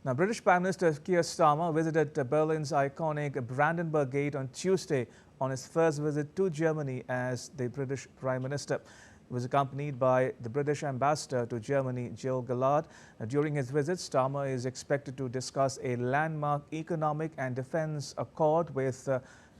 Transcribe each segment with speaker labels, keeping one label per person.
Speaker 1: Now, British Prime Minister Keir Starmer visited Berlin's iconic Brandenburg Gate on Tuesday on his first visit to Germany as the British Prime Minister. He was accompanied by the British ambassador to Germany, Jill Gillard. During his visit, Starmer is expected to discuss a landmark economic and defense accord with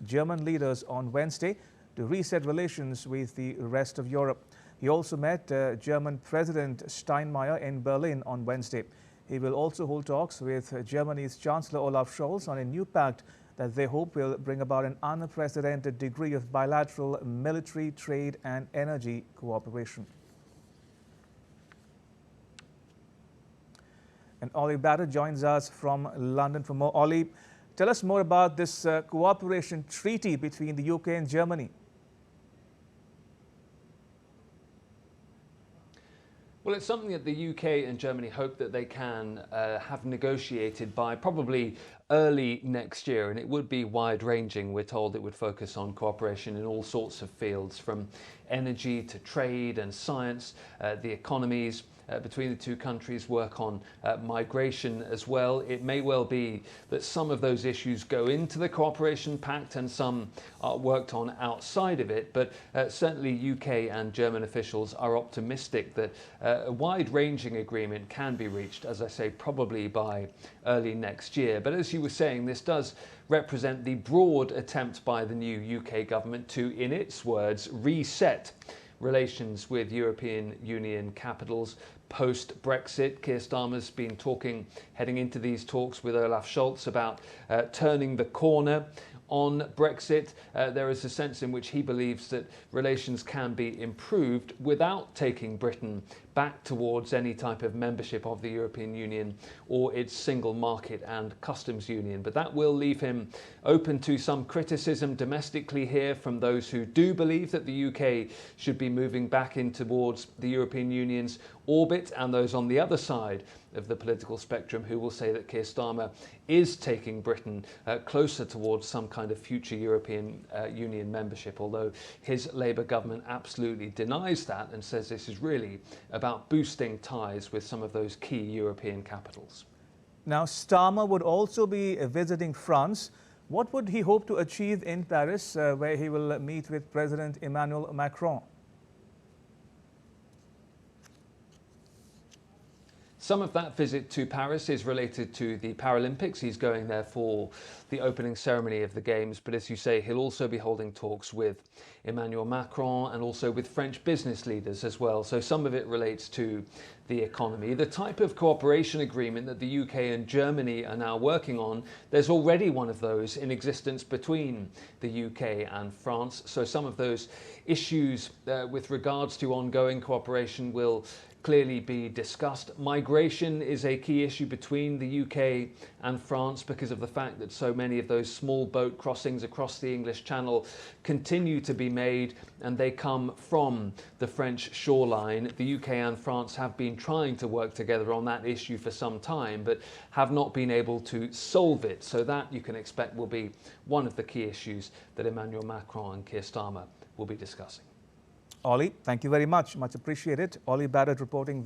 Speaker 1: German leaders on Wednesday to reset relations with the rest of Europe. He also met German President Steinmeier in Berlin on Wednesday. He will also hold talks with Germany's Chancellor Olaf Scholz on a new pact that they hope will bring about an unprecedented degree of bilateral military, trade and energy cooperation. And Ollie Batter joins us from London for more. Ollie, tell us more about this cooperation treaty between the UK and Germany.
Speaker 2: Well, it's something that the UK and Germany hope that they can have negotiated by probably early next year, and it would be wide-ranging. We're told it would focus on cooperation in all sorts of fields, from energy to trade and science, the economies between the two countries, work on migration as well. It may well be that some of those issues go into the cooperation pact and some are worked on outside of it, but certainly UK and German officials are optimistic that a wide-ranging agreement can be reached, as I say, probably by early next year. But as you were saying, this does represent the broad attempt by the new UK government to, in its words, reset relations with European Union capitals post-Brexit. Keir Starmer's been heading into these talks with Olaf Scholz about turning the corner on Brexit. There is a sense in which he believes that relations can be improved without taking Britain back towards any type of membership of the European Union or its single market and customs union. But that will leave him open to some criticism domestically here from those who do believe that the UK should be moving back in towards the European Union's orbit, and those on the other side of the political spectrum who will say that Keir Starmer is taking Britain closer towards some kind of future European Union membership, although his Labour government absolutely denies that and says this is really about boosting ties with some of those key European capitals.
Speaker 1: Now, Starmer would also be visiting France. What would he hope to achieve in Paris, where he will meet with President Emmanuel Macron?
Speaker 2: Some of that visit to Paris is related to the Paralympics. He's going there for the opening ceremony of the Games. But as you say, he'll also be holding talks with Emmanuel Macron and also with French business leaders as well. So some of it relates to the economy. The type of cooperation agreement that the UK and Germany are now working on, there's already one of those in existence between the UK and France. So some of those issues with regards to ongoing cooperation will clearly be discussed. Migration is a key issue between the UK and France because of the fact that so many of those small boat crossings across the English Channel continue to be made, and they come from the French shoreline. The UK and France have been trying to work together on that issue for some time, but have not been able to solve it. So that, you can expect, will be one of the key issues that Emmanuel Macron and Keir Starmer will be discussing.
Speaker 1: Ollie, thank you very much. Much appreciated. Ollie Barrett reporting.